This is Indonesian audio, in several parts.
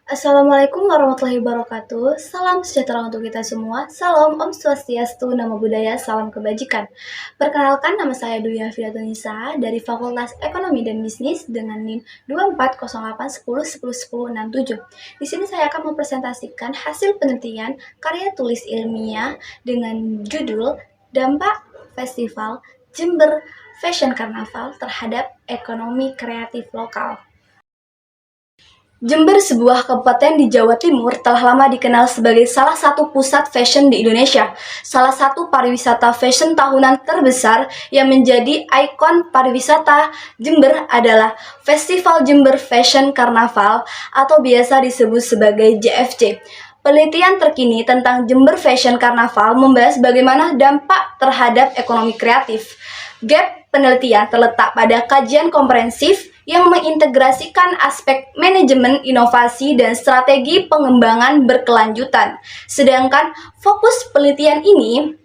Assalamualaikum warahmatullahi wabarakatuh. Salam sejahtera untuk kita semua. Salam Om Swastiastu, Namo Buddhaya, salam kebajikan. Perkenalkan, nama saya Dwi Afiatunisa dari Fakultas Ekonomi dan Bisnis dengan NIM 240810101067. Di sini saya akan mempresentasikan hasil penelitian karya tulis ilmiah dengan judul Dampak Festival Jember Fashion Carnaval terhadap ekonomi kreatif lokal. Jember, sebuah kabupaten di Jawa Timur, telah lama dikenal sebagai salah satu pusat fashion di Indonesia. Salah satu pariwisata fashion tahunan terbesar yang menjadi ikon pariwisata Jember adalah Festival Jember Fashion Carnaval atau biasa disebut sebagai JFC. Penelitian terkini tentang Jember Fashion Carnaval membahas bagaimana dampak terhadap ekonomi kreatif. Gap penelitian terletak pada kajian komprehensif yang mengintegrasikan aspek manajemen, inovasi, dan strategi pengembangan berkelanjutan. Sedangkan fokus penelitian ini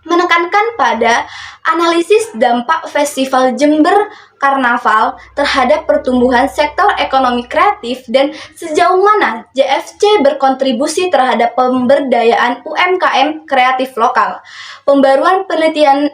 menekankan pada analisis dampak Festival Jember Karnaval terhadap pertumbuhan sektor ekonomi kreatif dan sejauh mana JFC berkontribusi terhadap pemberdayaan UMKM kreatif lokal. Pembaruan penelitian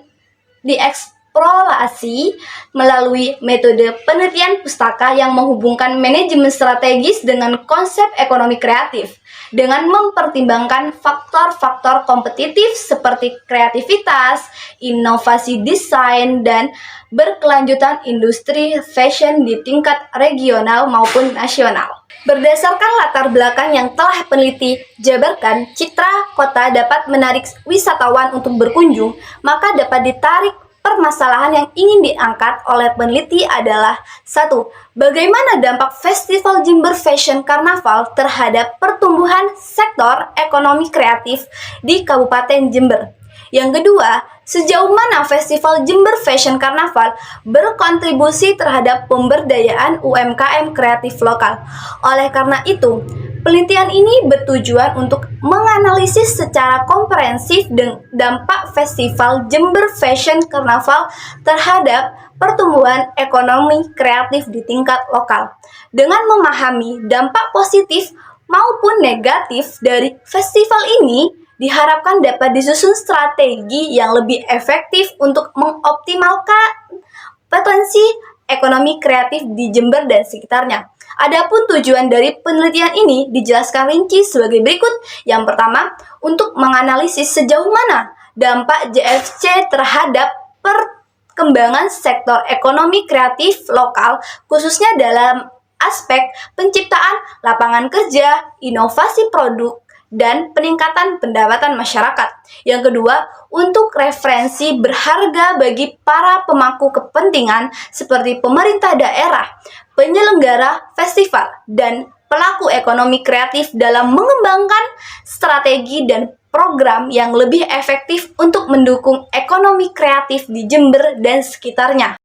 dieksplorasi melalui metode penelitian pustaka yang menghubungkan manajemen strategis dengan konsep ekonomi kreatif dengan mempertimbangkan faktor-faktor kompetitif seperti kreativitas, inovasi desain, dan berkelanjutan industri fashion di tingkat regional maupun nasional. Berdasarkan latar belakang yang telah peneliti jabarkan, citra kota dapat menarik wisatawan untuk berkunjung, maka dapat ditarik permasalahan yang ingin diangkat oleh peneliti adalah 1. Bagaimana dampak Festival Jember Fashion Carnaval terhadap pertumbuhan sektor ekonomi kreatif di Kabupaten Jember? Yang kedua, sejauh mana Festival Jember Fashion Carnaval berkontribusi terhadap pemberdayaan UMKM kreatif lokal? Oleh karena itu, penelitian ini bertujuan untuk menganalisis secara komprehensif dampak Festival Jember Fashion Carnaval terhadap pertumbuhan ekonomi kreatif di tingkat lokal. Dengan memahami dampak positif maupun negatif dari festival ini, diharapkan dapat disusun strategi yang lebih efektif untuk mengoptimalkan potensi ekonomi kreatif di Jember dan sekitarnya. Adapun tujuan dari penelitian ini dijelaskan rinci sebagai berikut. Yang pertama, untuk menganalisis sejauh mana dampak JFC terhadap perkembangan sektor ekonomi kreatif lokal, khususnya dalam aspek penciptaan lapangan kerja, inovasi produk, dan peningkatan pendapatan masyarakat. Yang kedua, untuk referensi berharga bagi para pemangku kepentingan seperti pemerintah daerah, penyelenggara festival, dan pelaku ekonomi kreatif dalam mengembangkan strategi dan program yang lebih efektif untuk mendukung ekonomi kreatif di Jember dan sekitarnya.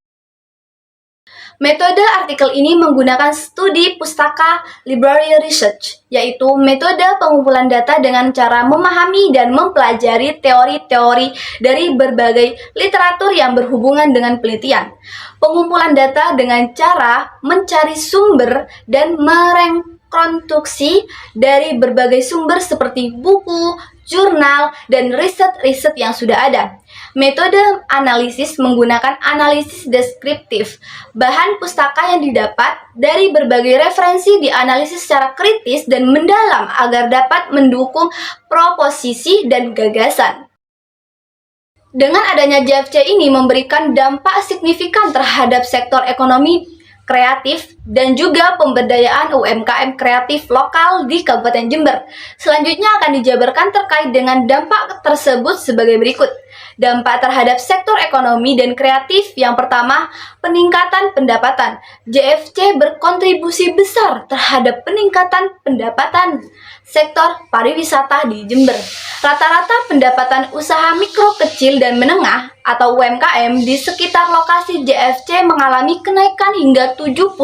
Metode artikel ini menggunakan studi pustaka library research, yaitu metode pengumpulan data dengan cara memahami dan mempelajari teori-teori dari berbagai literatur yang berhubungan dengan penelitian. Pengumpulan data dengan cara mencari sumber dan merekonstruksi dari berbagai sumber seperti buku, jurnal, dan riset-riset yang sudah ada. Metode analisis menggunakan analisis deskriptif. Bahan pustaka yang didapat dari berbagai referensi dianalisis secara kritis dan mendalam agar dapat mendukung proposisi dan gagasan. Dengan adanya JFC ini memberikan dampak signifikan terhadap sektor ekonomi kreatif dan juga pemberdayaan UMKM kreatif lokal di Kabupaten Jember. Selanjutnya akan dijabarkan terkait dengan dampak tersebut sebagai berikut. Dampak terhadap sektor ekonomi dan kreatif yang pertama, peningkatan pendapatan. JFC berkontribusi besar terhadap peningkatan pendapatan sektor pariwisata di Jember. Rata-rata pendapatan usaha mikro, kecil, dan menengah atau UMKM di sekitar lokasi JFC mengalami kenaikan hingga 70%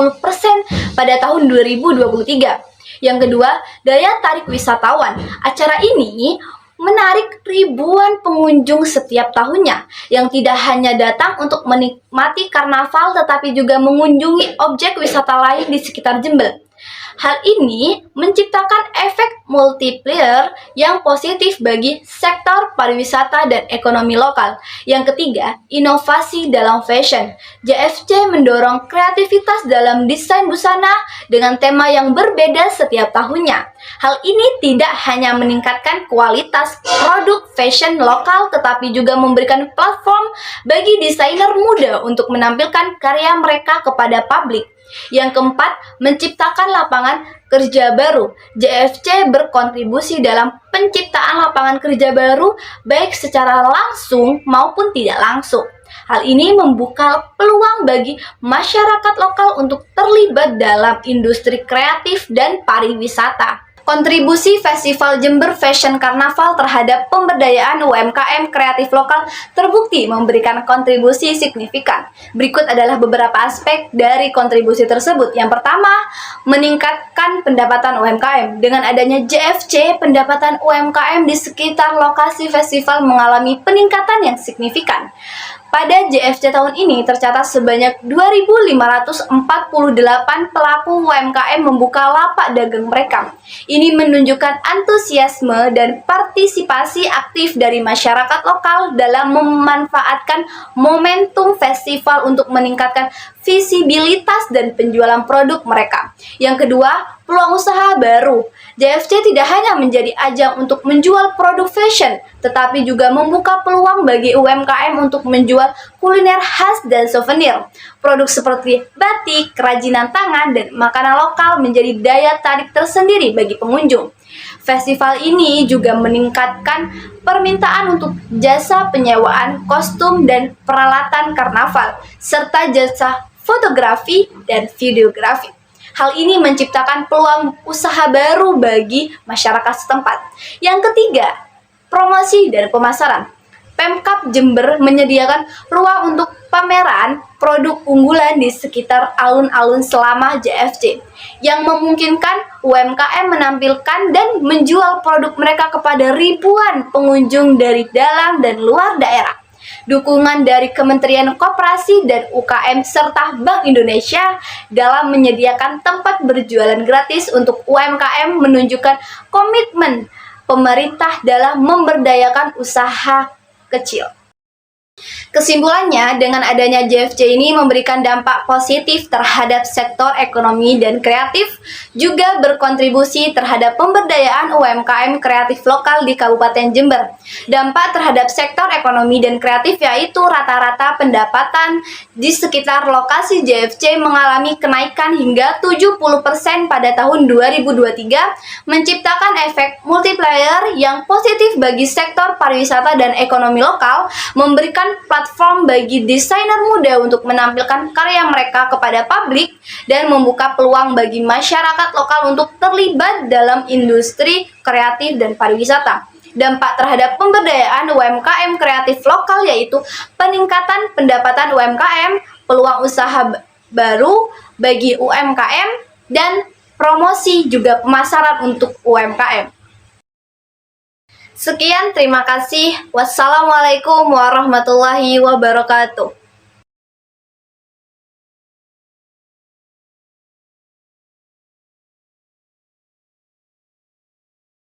pada tahun 2023. Yang kedua, daya tarik wisatawan. Acara ini menarik ribuan pengunjung setiap tahunnya yang tidak hanya datang untuk menikmati karnaval tetapi juga mengunjungi objek wisata lain di sekitar Jember. Hal ini menciptakan efek multiplier yang positif bagi sektor pariwisata dan ekonomi lokal. Yang ketiga, inovasi dalam fashion. JFC mendorong kreativitas dalam desain busana dengan tema yang berbeda setiap tahunnya. Hal ini tidak hanya meningkatkan kualitas produk fashion lokal, tetapi juga memberikan platform bagi desainer muda untuk menampilkan karya mereka kepada publik. Yang keempat, menciptakan lapangan kerja baru. JFC berkontribusi dalam penciptaan lapangan kerja baru baik secara langsung maupun tidak langsung. Hal ini membuka peluang bagi masyarakat lokal untuk terlibat dalam industri kreatif dan pariwisata. Kontribusi Festival Jember Fashion Carnaval terhadap pemberdayaan UMKM kreatif lokal terbukti memberikan kontribusi signifikan. Berikut adalah beberapa aspek dari kontribusi tersebut. Yang pertama, meningkatkan pendapatan UMKM. Dengan adanya JFC, pendapatan UMKM di sekitar lokasi festival mengalami peningkatan yang signifikan. Pada JFC tahun ini tercatat sebanyak 2.548 pelaku UMKM membuka lapak dagang mereka. Ini menunjukkan antusiasme dan partisipasi aktif dari masyarakat lokal dalam memanfaatkan momentum festival untuk meningkatkan visibilitas dan penjualan produk mereka. Yang kedua, peluang usaha baru. JFC tidak hanya menjadi ajang untuk menjual produk fashion, tetapi juga membuka peluang bagi UMKM untuk menjual kuliner khas dan souvenir. Produk seperti batik, kerajinan tangan, dan makanan lokal menjadi daya tarik tersendiri bagi pengunjung. Festival ini juga meningkatkan permintaan untuk jasa penyewaan kostum dan peralatan karnaval, serta jasa fotografi dan videografi. Hal ini menciptakan peluang usaha baru bagi masyarakat setempat. Yang ketiga, promosi dan pemasaran. Pemkab Jember menyediakan ruang untuk pameran produk unggulan di sekitar alun-alun selama JFC, yang memungkinkan UMKM menampilkan dan menjual produk mereka kepada ribuan pengunjung dari dalam dan luar daerah. Dukungan dari Kementerian Koperasi dan UKM serta Bank Indonesia dalam menyediakan tempat berjualan gratis untuk UMKM menunjukkan komitmen pemerintah dalam memberdayakan usaha kecil. Kesimpulannya, dengan adanya JFC ini memberikan dampak positif terhadap sektor ekonomi dan kreatif, juga berkontribusi terhadap pemberdayaan UMKM kreatif lokal di Kabupaten Jember. Dampak terhadap sektor ekonomi dan kreatif yaitu rata-rata pendapatan di sekitar lokasi JFC mengalami kenaikan hingga 70% pada tahun 2023, menciptakan efek multiplier yang positif bagi sektor pariwisata dan ekonomi lokal, memberikan platform bagi desainer muda untuk menampilkan karya mereka kepada publik, dan membuka peluang bagi masyarakat lokal untuk terlibat dalam industri kreatif dan pariwisata. Dampak terhadap pemberdayaan UMKM kreatif lokal yaitu peningkatan pendapatan UMKM, peluang usaha baru bagi UMKM, dan promosi juga pemasaran untuk UMKM. Sekian, terima kasih. Wassalamualaikum warahmatullahi wabarakatuh.